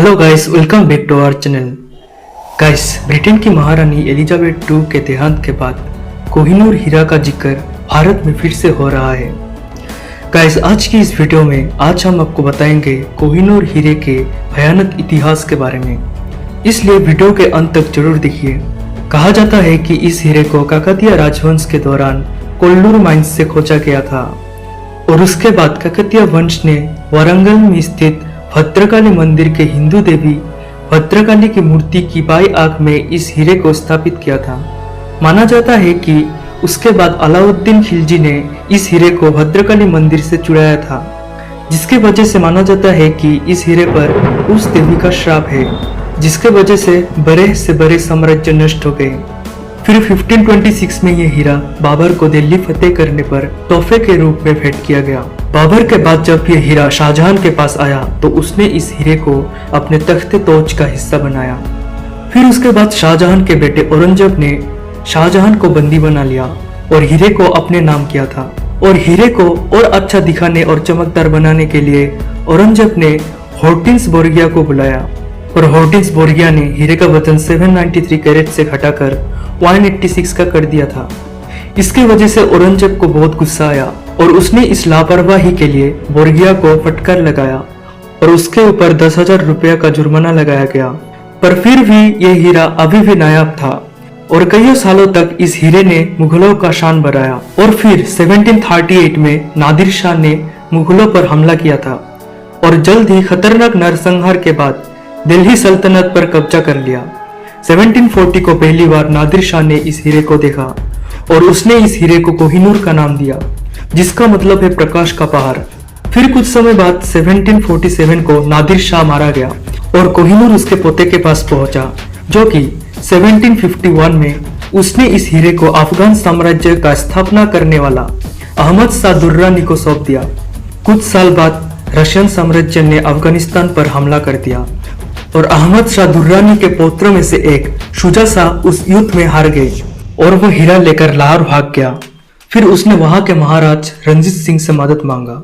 Hello guys, welcome back to our channel. Guys, Britain की महारानी Elizabeth II के देहांत के बाद कोहिनूर हीरा का जिक्र भारत में फिर से हो रहा है। गाइस, आज की इस वीडियो में आज हम आपको बताएंगे कोहिनूर हीरे के भयानक इतिहास के बारे में, इसलिए वीडियो के अंत तक जरूर देखिए। कहा जाता है कि इस हीरे को काकतीय राजवंश के दौरान कोल्लूर माइंस से खोजा गया था और उसके बाद काकतीय वंश ने वारंगल में स्थित भद्रकाली मंदिर के हिंदू देवी भद्रकाली की मूर्ति की बाई आंख में इस हीरे को स्थापित किया था। माना जाता है कि उसके बाद अलाउद्दीन खिलजी ने इस हीरे को भद्रकाली मंदिर से चुराया था, जिसके वजह से माना जाता है कि इस हीरे पर उस देवी का श्राप है, जिसके वजह से बड़े से बड़े साम्राज्य नष्ट हो गए। फिर 1526 में यह हीरा बाबर को दिल्ली फतेह करने पर तोहफे के रूप में भेंट किया गया। बाबर के बाद जब यह हीरा शाहजहां के पास आया तो उसने इस हीरे को अपने तख्ते तोज का हिस्सा बनाया। फिर उसके बाद शाहजहां के बेटे औरंगजेब ने शाहजहां को बंदी बना लिया और हीरे को अपने नाम किया था। और हीरे को और अच्छा दिखाने और चमकदार बनाने के लिए औरंगजेब ने हॉर्टिन्स बोर्गिया को बुलाया और हॉर्टिन्स बोर्गिया ने हीरे का वजन 793 कैरेट से घटाकर 186 का कर दिया था। इसकी वजह से औरंगजेब को बहुत गुस्सा आया और उसने इस लापरवाही के लिए बोर्गिया को फटकार लगाया और उसके ऊपर 10,000 रुपया का जुर्माना लगाया गया। पर फिर भी यह हीरा अभी भी नायाब था और कई सालों तक इस हीरे ने मुगलों का शान बढ़ाया। और फिर 1738 में नादिर शाह ने मुगलों पर हमला किया था और जल्द ही खतरनाक नरसंहार के बाद दिल्ली सल्तनत पर कब्जा कर लिया। 1740 को पहली बार नादिर शाह ने इस हीरे को देखा और उसने इस हीरे को कोहिनूर का नाम दिया, जिसका मतलब है प्रकाश का पहाड़। फिर कुछ समय बाद 1747 को नादिर शाह मारा गया और कोहिनूर उसके पोते के पास पहुंचा, जो कि 1751 में उसने इस हीरे को अफगान साम्राज्य का स्थापना करने वाला अहमद शाह दुर्रानी को सौंप दिया। कुछ साल बाद रशियन साम्राज्य ने अफगानिस्तान पर हमला कर दिया और अहमद शाह दुर्रानी के पौत्रों में से एक शुजा शाह उस युद्ध में हार गए और वो हीरा लेकर लाहौर भाग गया। फिर उसने वहां के महाराज रंजीत सिंह से मदद मांगा।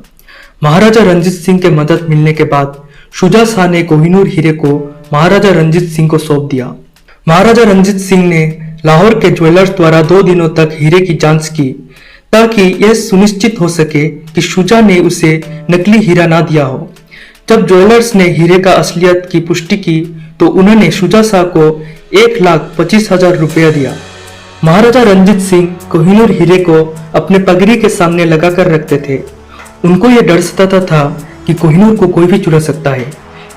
महाराजा रंजीत सिंह के मदद मिलने के बाद शुजा शाह ने कोहिनूर हीरे को महाराजा रंजीत सिंह को सौंप दिया। महाराजा रंजीत सिंह ने लाहौर के ज्वेलर्स द्वारा 2 दिनों तक हीरे की जांच की ताकि यह सुनिश्चित हो सके कि शुजा ने उसे नकली हीरा ना दिया हो। जब ज्वेलर्स ने हीरे का असलियत की पुष्टि की तो उन्होंने शुजा शाह को 1,25,000 रुपया दिया। महाराजा रंजीत सिंह कोहिनूर हीरे को अपने पगड़ी के सामने लगाकर रखते थे। उनको यह डर सताता था कि कोहिनूर को कोई भी चुरा सकता है,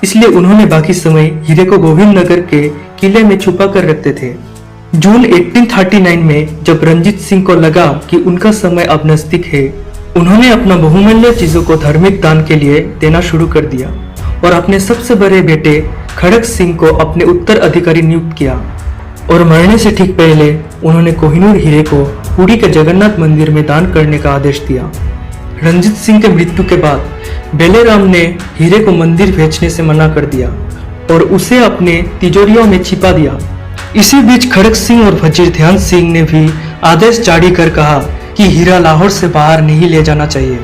इसलिए उन्होंने बाकी समय हीरे को गोविंद नगर के किले में छुपा कर रखते थे। जून 1839 में जब रंजीत सिंह को लगा कि उनका समय अब नजदीक है, उन्होंने अपना बहुमूल्य चीजों को धार्मिक दान के लिए देना शुरू कर दिया और अपने सबसे बड़े बेटे खड़क सिंह को अपने उत्तराधिकारी नियुक्त किया। और मरने से ठीक पहले उन्होंने कोहिनूर हीरे को पुरी के जगन्नाथ मंदिर में दान करने का आदेश दिया। रंजीत सिंह के मृत्यु के बाद बेलेराम ने हीरे को मंदिर भेजने से मना कर दिया और उसे अपने तिजोरियों में छिपा दिया। इसी बीच खड़क सिंह और वजीर ध्यान सिंह ने भी आदेश जारी कर कहा कि हीरा लाहौर से बाहर नहीं ले जाना चाहिए।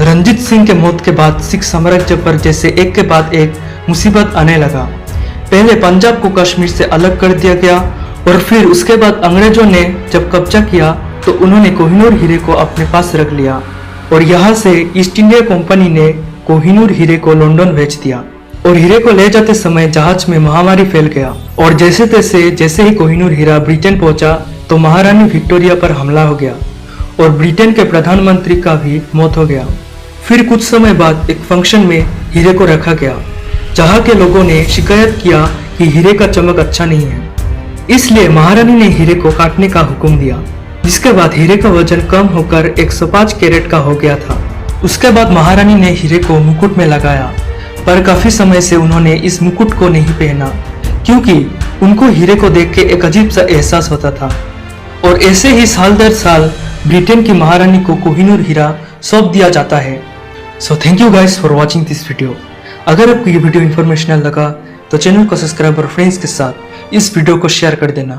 रंजीत सिंह के मौत के बाद सिख साम्राज्य पर जैसे एक के बाद एक मुसीबत आने लगा। पहले पंजाब को कश्मीर से अलग कर दिया गया और फिर उसके बाद अंग्रेजों ने जब कब्जा किया तो उन्होंने कोहिनूर हीरे को अपने पास रख लिया और यहाँ से ईस्ट इंडिया कंपनी ने कोहिनूर हीरे को लंदन भेज दिया। और हीरे को ले जाते समय जहाज में महामारी फैल गया और जैसे ही कोहिनूर हीरा ब्रिटेन पहुंचा तो महारानी विक्टोरिया पर हमला हो गया और ब्रिटेन के प्रधानमंत्री का भी मौत हो गया। फिर कुछ समय बाद एक फंक्शन में हीरे को रखा गया, जहाँ के लोगों ने शिकायत किया कि हीरे का चमक अच्छा नहीं है, इसलिए महारानी ने हीरे को काटने का हुक्म दिया, जिसके बाद हीरे का वजन कम होकर 105 कैरेट का हो गया था। उसके बाद महारानी ने हीरे को मुकुट में लगाया, पर काफी समय से उन्होंने इस मुकुट को नहीं पहना क्योंकि उनको हीरे को देख के एक अजीब सा एहसास होता था। और ऐसे ही साल दर साल ब्रिटेन की महारानी को कोहिनूर हीरा सौंप दिया जाता है। So thank you guys for watching this video. अगर आपको ये वीडियो इन्फॉर्मेशनल लगा तो चैनल को सब्सक्राइब और फ्रेंड्स के साथ इस वीडियो को शेयर कर देना।